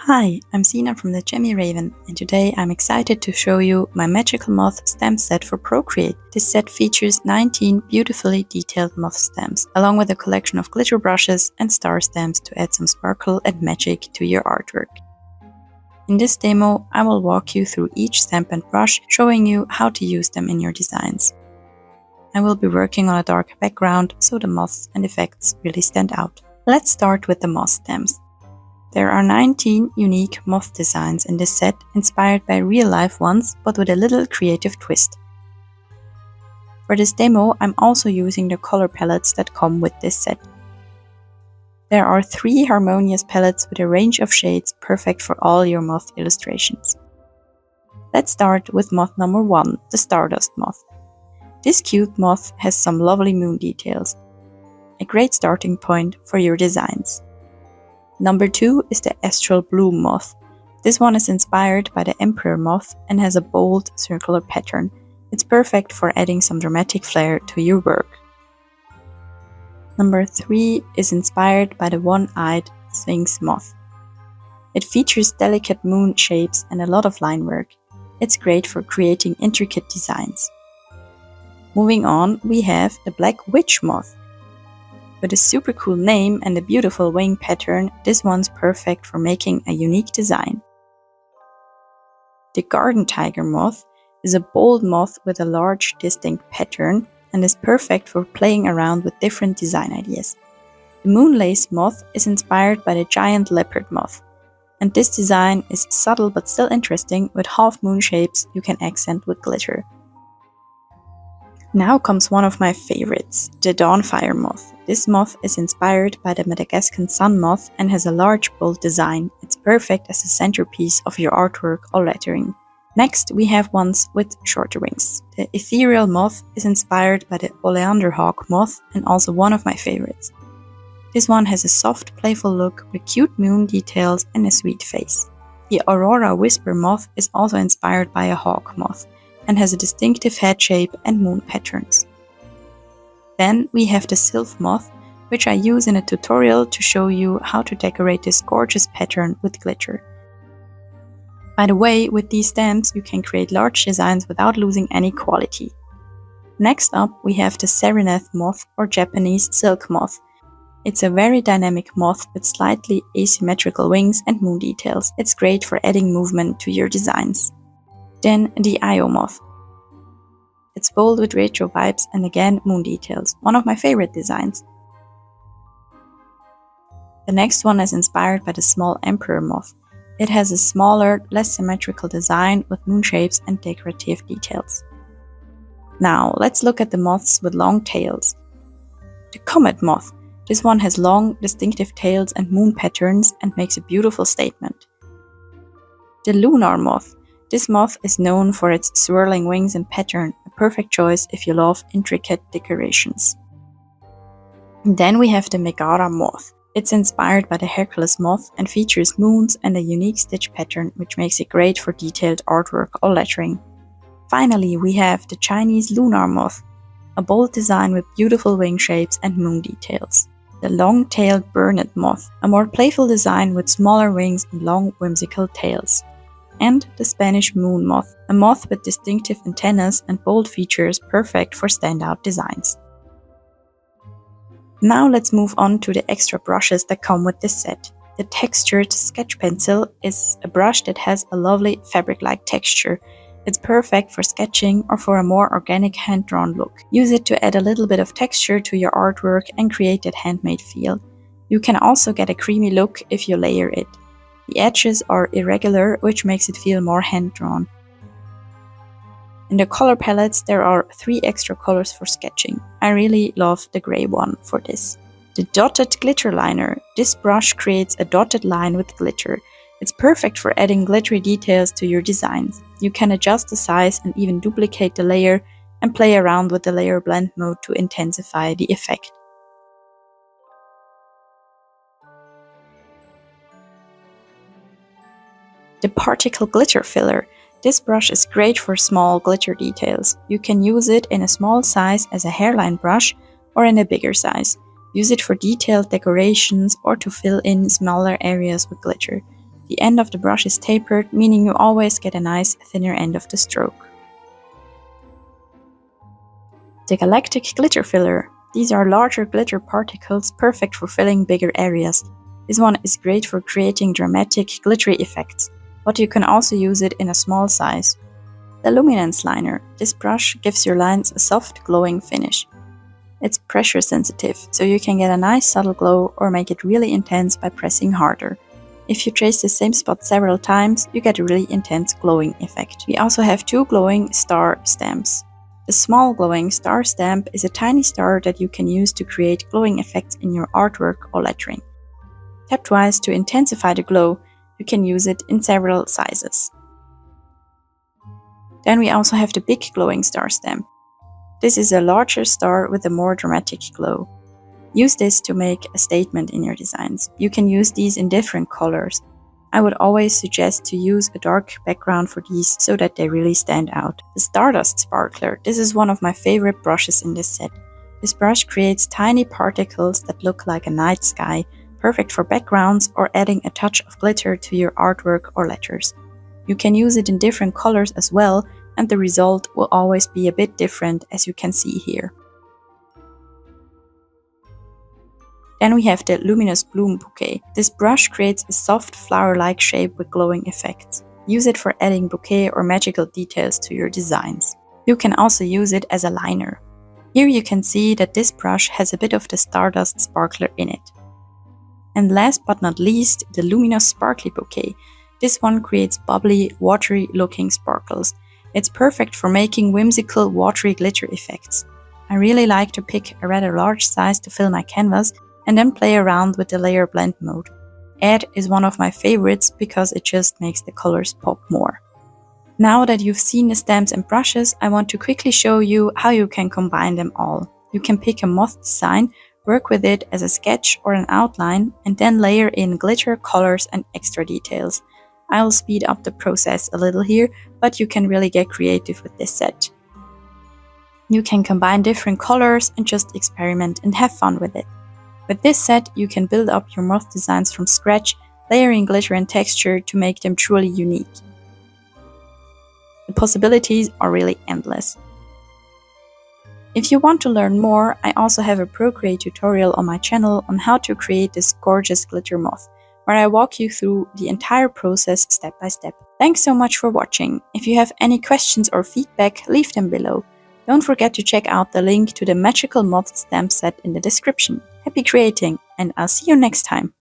Hi, I'm Sina from the Gemmy Raven, and today I'm excited to show you my magical moth stamp set for Procreate. This set features 19 beautifully detailed moth stamps, along with a collection of glitter brushes and star stamps to add some sparkle and magic to your artwork. In this demo, I will walk you through each stamp and brush, showing you how to use them in your designs. I will be working on a dark background, so the moths and effects really stand out. Let's start with the moth stamps. There are 19 unique moth designs in this set, inspired by real-life ones, but with a little creative twist. For this demo, I'm also using the color palettes that come with this set. There are 3 harmonious palettes with a range of shades perfect for all your moth illustrations. Let's start with moth number 1, the Stardust moth. This cute moth has some lovely moon details. A great starting point for your designs. Number 2 is the Astral Blue moth. This one is inspired by the Emperor moth and has a bold circular pattern. It's perfect for adding some dramatic flair to your work. Number 3 is inspired by the One-Eyed Sphinx moth. It features delicate moon shapes and a lot of line work. It's great for creating intricate designs. Moving on, we have the Black Witch moth. With a super cool name and a beautiful wing pattern, this one's perfect for making a unique design. The Garden Tiger moth is a bold moth with a large, distinct pattern and is perfect for playing around with different design ideas. The Moonlace moth is inspired by the Giant Leopard moth, and this design is subtle but still interesting with half-moon shapes you can accent with glitter. Now comes one of my favorites, the Dawnfire moth. This moth is inspired by the Madagascan sun moth and has a large, bold design. It's perfect as a centerpiece of your artwork or lettering. Next, we have ones with shorter wings. The Ethereal moth is inspired by the Oleander hawk moth and also one of my favorites. This one has a soft, playful look with cute moon details and a sweet face. The Aurora Whisper moth is also inspired by a hawk moth and has a distinctive head shape and moon patterns. Then we have the Sylph moth, which I use in a tutorial to show you how to decorate this gorgeous pattern with glitter. By the way, with these stamps you can create large designs without losing any quality. Next up we have the Sereneth moth or Japanese silk moth. It's a very dynamic moth with slightly asymmetrical wings and moon details. It's great for adding movement to your designs. Then the Io moth. It's bold with retro vibes and again moon details, one of my favorite designs. The next one is inspired by the small Emperor moth. It has a smaller, less symmetrical design with moon shapes and decorative details. Now let's look at the moths with long tails. The Comet moth. This one has long, distinctive tails and moon patterns and makes a beautiful statement. The Lunar moth. This moth is known for its swirling wings and pattern, a perfect choice if you love intricate decorations. And then we have the Megara moth. It's inspired by the Hercules moth and features moons and a unique stitch pattern which makes it great for detailed artwork or lettering. Finally, we have the Chinese lunar moth, a bold design with beautiful wing shapes and moon details. The long-tailed Burnet moth, a more playful design with smaller wings and long whimsical tails. And the Spanish moon moth, a moth with distinctive antennas and bold features perfect for standout designs. Now let's move on to the extra brushes that come with this set. The textured sketch pencil is a brush that has a lovely fabric-like texture. It's perfect for sketching or for a more organic hand-drawn look. Use it to add a little bit of texture to your artwork and create that handmade feel. You can also get a creamy look if you layer it. The edges are irregular, which makes it feel more hand-drawn. In the color palettes, there are 3 extra colors for sketching. I really love the gray one for this. The Dotted Glitter Liner. This brush creates a dotted line with glitter. It's perfect for adding glittery details to your designs. You can adjust the size and even duplicate the layer and play around with the layer blend mode to intensify the effect. The Particle Glitter Filler. This brush is great for small glitter details. You can use it in a small size as a hairline brush or in a bigger size. Use it for detailed decorations or to fill in smaller areas with glitter. The end of the brush is tapered, meaning you always get a nice thinner end of the stroke. The Galactic Glitter Filler. These are larger glitter particles perfect for filling bigger areas. This one is great for creating dramatic glittery effects, but you can also use it in a small size. The Luminance Liner. This brush gives your lines a soft, glowing finish. It's pressure sensitive, so you can get a nice subtle glow or make it really intense by pressing harder. If you trace the same spot several times, you get a really intense glowing effect. We also have two glowing star stamps. The small glowing star stamp is a tiny star that you can use to create glowing effects in your artwork or lettering. Tap twice to intensify the glow. You can use it in several sizes. Then we also have the big glowing star stamp. This is a larger star with a more dramatic glow. Use this to make a statement in your designs. You can use these in different colors. I would always suggest to use a dark background for these so that they really stand out. The Stardust Sparkler. This is one of my favorite brushes in this set. This brush creates tiny particles that look like a night sky, perfect for backgrounds or adding a touch of glitter to your artwork or letters. You can use it in different colors as well, and the result will always be a bit different, as you can see here. Then we have the Luminous Bloom Bouquet. This brush creates a soft flower-like shape with glowing effects. Use it for adding bouquet or magical details to your designs. You can also use it as a liner. Here you can see that this brush has a bit of the Stardust Sparkler in it. And last but not least, the Luminous Sparkly Bouquet. This one creates bubbly, watery-looking sparkles. It's perfect for making whimsical, watery glitter effects. I really like to pick a rather large size to fill my canvas and then play around with the layer blend mode. Add is one of my favorites because it just makes the colors pop more. Now that you've seen the stamps and brushes, I want to quickly show you how you can combine them all. You can pick a moth design, work with it as a sketch or an outline, and then layer in glitter, colors, and extra details. I'll speed up the process a little here, but you can really get creative with this set. You can combine different colors and just experiment and have fun with it. With this set, you can build up your moth designs from scratch, layering glitter and texture to make them truly unique. The possibilities are really endless. If you want to learn more, I also have a Procreate tutorial on my channel on how to create this gorgeous glitter moth, where I walk you through the entire process step by step. Thanks so much for watching. If you have any questions or feedback, leave them below. Don't forget to check out the link to the magical moth stamp set in the description. Happy creating, and I'll see you next time.